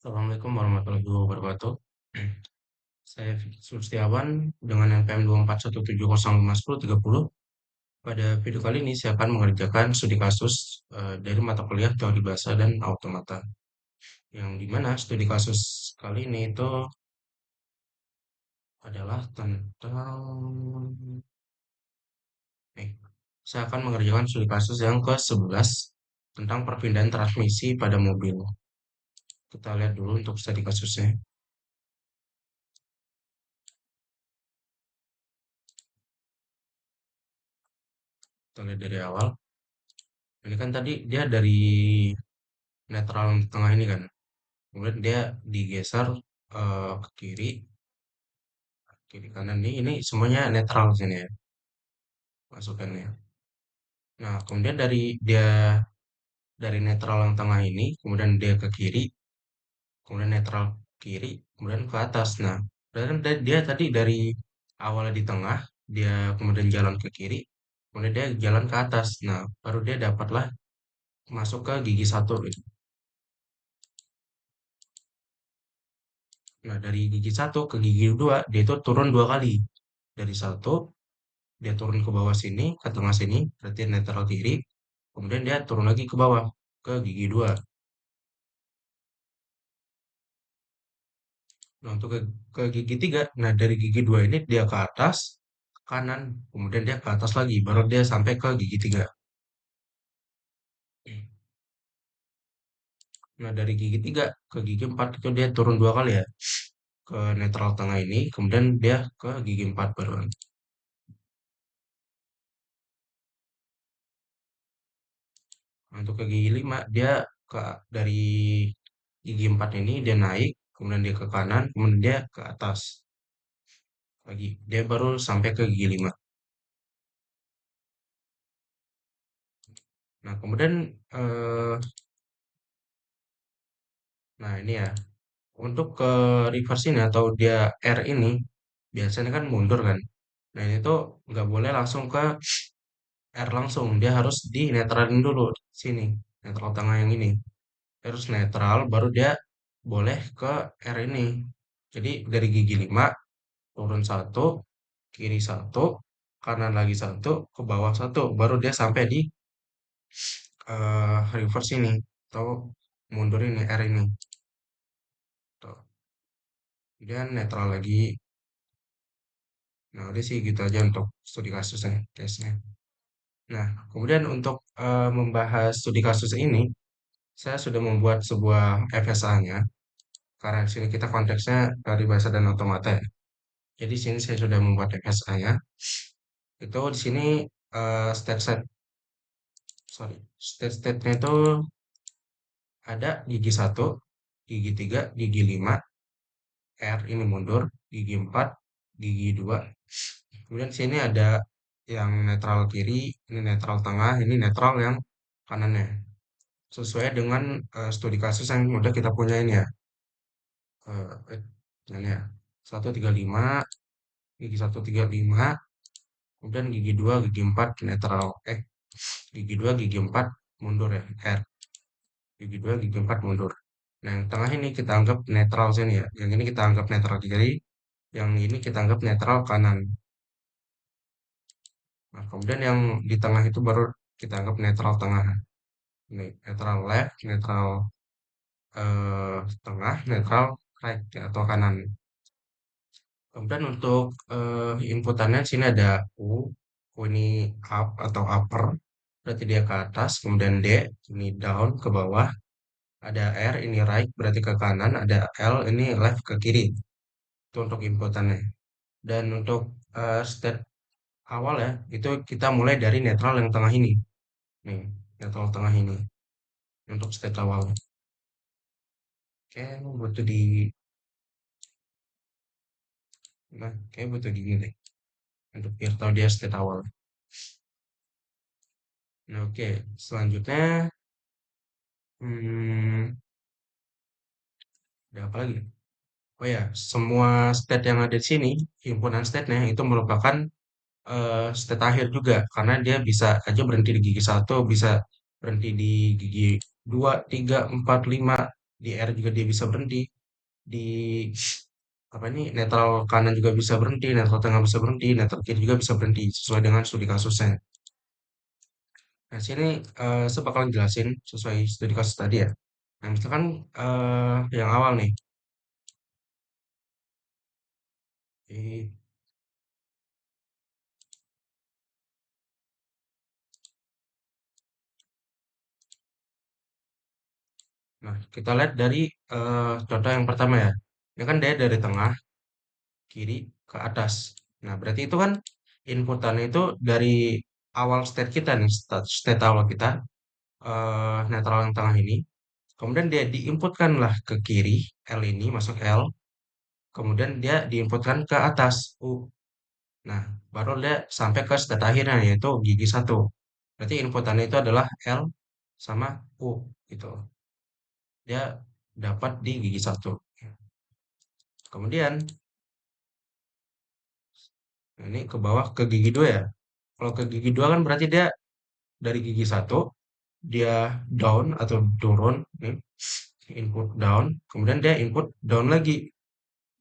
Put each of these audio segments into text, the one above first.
Assalamualaikum warahmatullahi wabarakatuh. Saya Fikri Sulistiawan dengan NPM 241705030. Pada video kali ini saya akan mengerjakan studi kasus dari mata kuliah teori bahasa dan automata. Yang dimana studi kasus kali ini itu adalah tentang saya akan mengerjakan studi kasus yang ke-11 tentang perpindahan transmisi pada mobil. Kita lihat dulu untuk studi kasusnya. Kita lihat dari awal. Ini kan tadi dia dari netral tengah ini kan. Kemudian dia digeser ke kiri, kiri kanan ini semuanya netral sini ya masukannya. Nah, kemudian dari netral yang tengah ini, kemudian dia ke kiri, kemudian netral kiri, kemudian ke atas. Nah, dan dia tadi dari awalnya di tengah, dia kemudian jalan ke kiri, kemudian dia jalan ke atas. Nah, baru dia dapatlah masuk ke gigi satu gitu. Nah, dari gigi satu ke gigi dua, dia itu turun dua kali. Dari satu dia turun ke bawah sini, ke tengah sini, berarti netral kiri. Kemudian dia turun lagi ke bawah, ke gigi 2. Nah, untuk ke gigi 3, nah dari gigi 2 ini dia ke atas, ke kanan, kemudian dia ke atas lagi, baru dia sampai ke gigi 3. Nah, dari gigi 3 ke gigi 4 itu dia turun dua kali ya, ke netral tengah ini, kemudian dia ke gigi 4 baru. Nah, untuk ke gigi 5, dia ke dari gigi 4 ini dia naik, kemudian dia ke kanan, kemudian dia ke atas lagi. Dia baru sampai ke gigi 5. Nah, kemudian eh, nah ini ya, untuk ke reverse ini atau dia R ini biasanya kan mundur kan. Nah, ini tuh nggak boleh langsung ke R langsung, dia harus di netralin dulu sini, netral tengah yang ini. Terus netral baru dia boleh ke R ini. Jadi dari gigi 5 turun satu, kiri satu, kanan lagi satu, ke bawah satu, baru dia sampai di reverse ini atau mundur ini R ini. Tuh. Kemudian netral lagi. Nah, udah sih gitu aja untuk studi kasusnya, case-nya. Nah, kemudian untuk membahas studi kasus ini, saya sudah membuat sebuah FSA-nya, karena di sini kita konteksnya dari bahasa dan otomata ya. Jadi di sini saya sudah membuat FSA-nya. Itu di sini step-step, sorry, step-stepnya itu ada gigi satu, gigi 3, gigi 5, R ini mundur, gigi 4, gigi 2. Kemudian di sini ada yang netral kiri, ini netral tengah, ini netral yang kanannya. Sesuai dengan studi kasus yang udah kita punya ini ya. Ini ya. 135, gigi 135, kemudian gigi 2, gigi 4 netral. Gigi 2, gigi 4 mundur ya, R. Gigi 2, gigi 4 mundur. Nah, yang tengah ini kita anggap netral sini ya. Yang ini kita anggap netral kiri, yang ini kita anggap netral kanan. Nah, kemudian yang di tengah itu baru kita anggap netral tengah. Ini netral left, netral tengah, netral right ya, atau kanan. Kemudian untuk inputannya di sini ada U ini up atau upper, berarti dia ke atas, kemudian D ini down ke bawah, ada R ini right berarti ke kanan, ada L ini left ke kiri. Itu untuk inputannya. Dan untuk state awal ya, itu kita mulai dari netral yang tengah ini. Nih, netral tengah ini untuk state awal. Oke, butuh di kayak butuh di ini deh, untuk biar tahu dia state awal. Nah, oke. Selanjutnya, hmm, ada apa lagi? Oh ya, semua state yang ada di sini, himpunan state-nya itu merupakan state akhir juga, karena dia bisa aja berhenti di gigi satu, bisa berhenti di gigi 2, 3, 4, 5. di R juga dia bisa berhenti, di apa ini netral kanan juga bisa berhenti, netral tengah bisa berhenti, netral kiri juga bisa berhenti sesuai dengan studi kasusnya. Nah, sini saya bakalan jelasin sesuai studi kasus tadi ya. Nah, misalkan yang awal nih, di- nah kita lihat dari contoh yang pertama ya. Ini kan dia dari tengah kiri ke atas. Nah, berarti itu kan inputannya itu dari awal state kita nih, state awal kita, netral yang tengah ini. Kemudian dia diinputkan lah ke kiri, L ini masuk L. Kemudian dia diinputkan ke atas, U. Nah, baru dia sampai ke state akhirnya, yaitu gigi satu. Berarti inputannya itu adalah L sama U, gitu. Dia dapat di gigi satu. Kemudian, nah ini ke bawah ke gigi dua ya. Kalau ke gigi dua kan berarti dia dari gigi satu dia down atau turun nih, input down, kemudian dia input down lagi,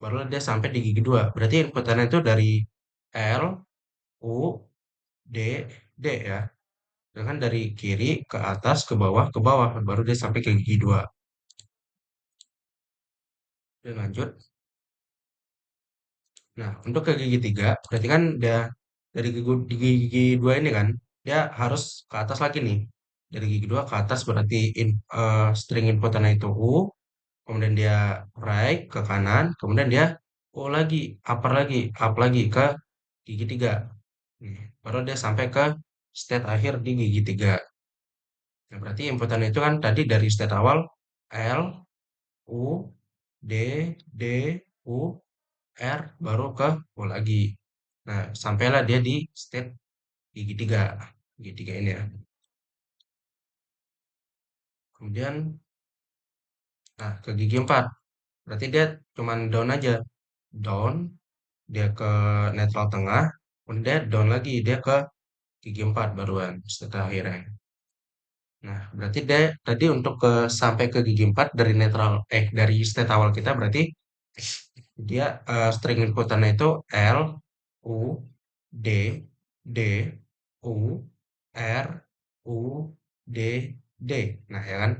baru dia sampai di gigi dua. Berarti inputannya itu dari L, U, D, D ya. Dengan dari kiri ke atas ke bawah, baru dia sampai ke gigi dua. Dan lanjut. Nah, untuk ke gigi tiga, berarti kan dia dari gigi dua ini kan, dia harus ke atas lagi nih. Dari gigi dua ke atas berarti string inputannya itu U, kemudian dia right ke kanan, kemudian dia O lagi, up lagi ke gigi tiga. Baru dia sampai ke state akhir di gigi tiga. Nah, berarti inputan itu kan tadi dari state awal L, U, D, D, U, R, baru ke O lagi. Nah, sampailah dia di state gigi tiga. Gigi tiga ini ya. Kemudian, nah ke gigi 4. Berarti dia cuman down aja. Down, dia ke netral tengah, kemudian dia down lagi, dia ke gigi 4 baruan setelah akhirnya. Nah, berarti dia tadi untuk sampai ke gigi 4 dari netral dari state awal kita berarti dia string inputannya itu L U D D U R U D D. Nah, ya kan?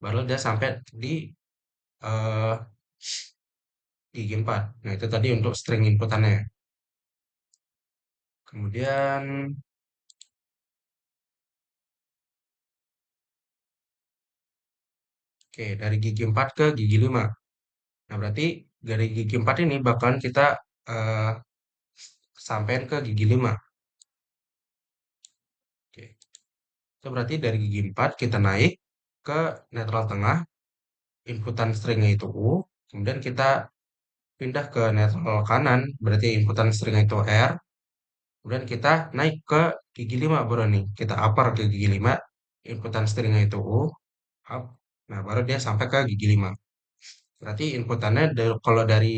Baru dia sampai di eh, gigi 4. Nah, itu tadi untuk string inputannya. Kemudian oke, dari gigi 4 ke gigi 5. Nah, berarti dari gigi 4 ini bakalan kita eh, sampein ke gigi 5. Oke. Itu berarti dari gigi 4 kita naik ke netral tengah, inputan stringnya itu U, kemudian kita pindah ke netral kanan, berarti inputan stringnya itu R, kemudian kita naik ke gigi 5 baru nih, kita upper ke gigi 5, inputan stringnya itu U, up, nah baru dia sampai ke gigi 5. Berarti inputannya kalau dari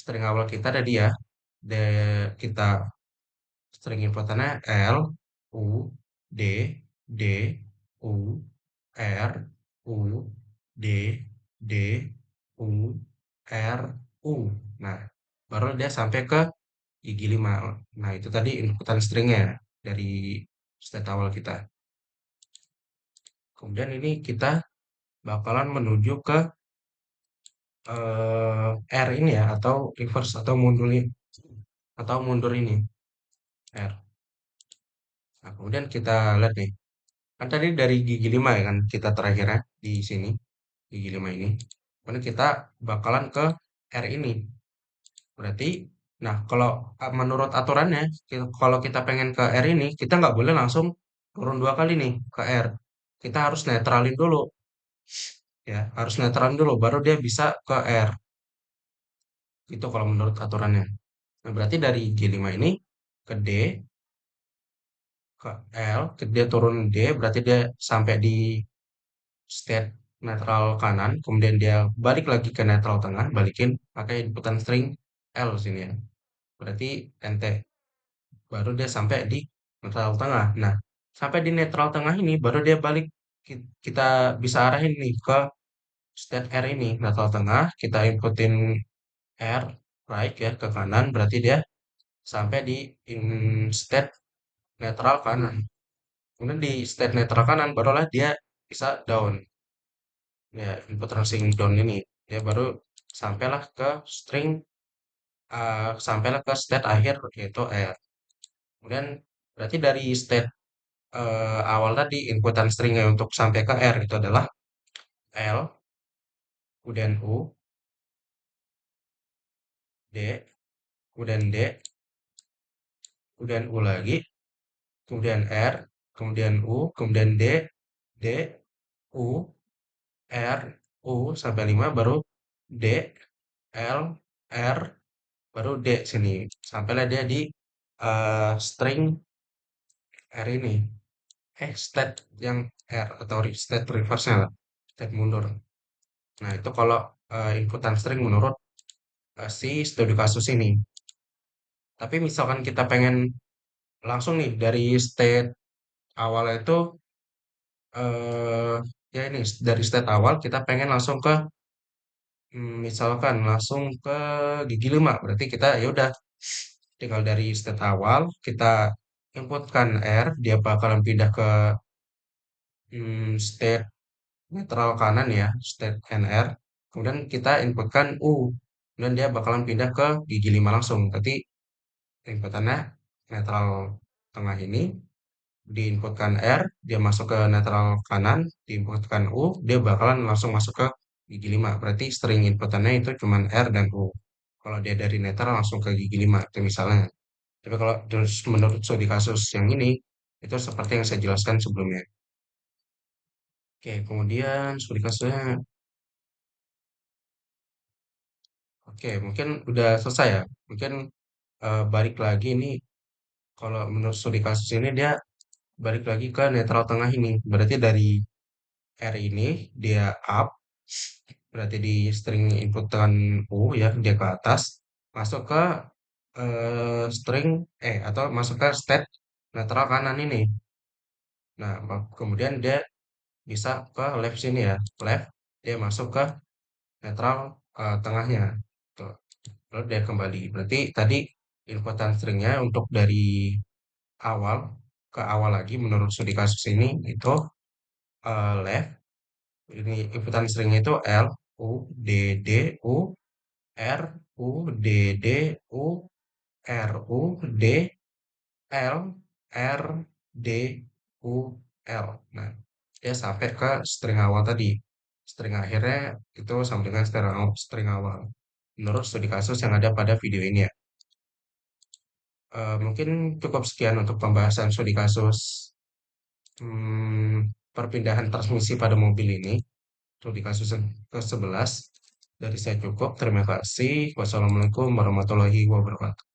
string awal kita tadi ya, kita string inputannya L, U, D, D, U, R, U, D, D, U, R, U. Nah, baru dia sampai ke gigi 5. Nah, itu tadi inputan stringnya ya, dari state awal kita. Kemudian ini kita bakalan menuju ke R ini ya, atau reverse atau mundur ini, R. Nah, kemudian kita lihat nih. Kan tadi dari gigi 5 ya kan kita terakhirnya di sini, gigi 5 ini. Kemudian kita bakalan ke R ini. Berarti, nah kalau menurut aturannya, kalau kita pengen ke R ini, kita nggak boleh langsung turun dua kali nih ke R. Kita harus netralin dulu, ya, harus netralin dulu, baru dia bisa ke R. Itu kalau menurut aturannya. Nah, berarti dari G5 ini ke D, ke L, ke dia turun D, berarti dia sampai di state netral kanan, kemudian dia balik lagi ke netral tengah, balikin pakai inputan string L sini ya. Berarti NT baru dia sampai di netral tengah. Nah, sampai di netral tengah ini baru dia balik kita bisa arahin nih ke state R ini netral tengah, kita inputin R right ya ke kanan, berarti dia sampai di in state netral kanan. Kemudian di state netral kanan barulah dia bisa down. Ya, input tracing down ini dia baru sampailah ke string sampailah ke state akhir yaitu R. Kemudian berarti dari state awal tadi inputan stringnya untuk sampai ke R itu adalah L, kemudian U, D, kemudian D, kemudian U lagi, kemudian R, kemudian U, kemudian D, D, U, R, U sampai 5 baru D, L, R, baru D sini. Sampailah dia di string R ini. State yang R atau state reverse-nya lah. State mundur. Nah, itu kalau inputan string menurut si studi kasus ini. Tapi misalkan kita pengen langsung nih dari state awal itu ya ini dari state awal kita pengen langsung ke misalkan langsung ke gigi 5 berarti kita ya udah tinggal dari state awal kita inputkan R dia bakalan pindah ke state netral kanan ya state NR kemudian kita inputkan U dan dia bakalan pindah ke gigi 5 langsung berarti inputannya netral tengah ini diinputkan R, dia masuk ke netral kanan, diinputkan U, dia bakalan langsung masuk ke gigi 5. Berarti string inputannya itu cuma R dan U. Kalau dia dari netral langsung ke gigi 5, itu misalnya. Tapi kalau menurut studi kasus yang ini, itu seperti yang saya jelaskan sebelumnya. Oke, kemudian studi kasusnya, oke, mungkin udah selesai ya. Mungkin balik lagi nih, kalau menurut studi kasus ini dia balik lagi ke netral tengah ini. Berarti dari R ini dia up, berarti di string inputan U ya, dia ke atas, masuk ke string atau masuk ke state netral kanan ini. Nah, kemudian dia bisa ke left sini ya, left, dia masuk ke netral tengahnya. Tuh. Lalu dia kembali. Berarti tadi inputan stringnya untuk dari awal ke awal lagi menurut studi kasus ini itu left. Ini inputan stringnya itu L, U, D, D, U, R, U, D, D, U, R, U, D, L, R, D, U, L. Nah, dia sampai ke string awal tadi. String akhirnya itu sama dengan string awal. Menurut studi kasus yang ada pada video ini ya. Mungkin cukup sekian untuk pembahasan studi kasus perpindahan transmisi pada mobil ini. Studi kasus yang ke-11. Dari saya cukup. Terima kasih. Wassalamualaikum warahmatullahi wabarakatuh.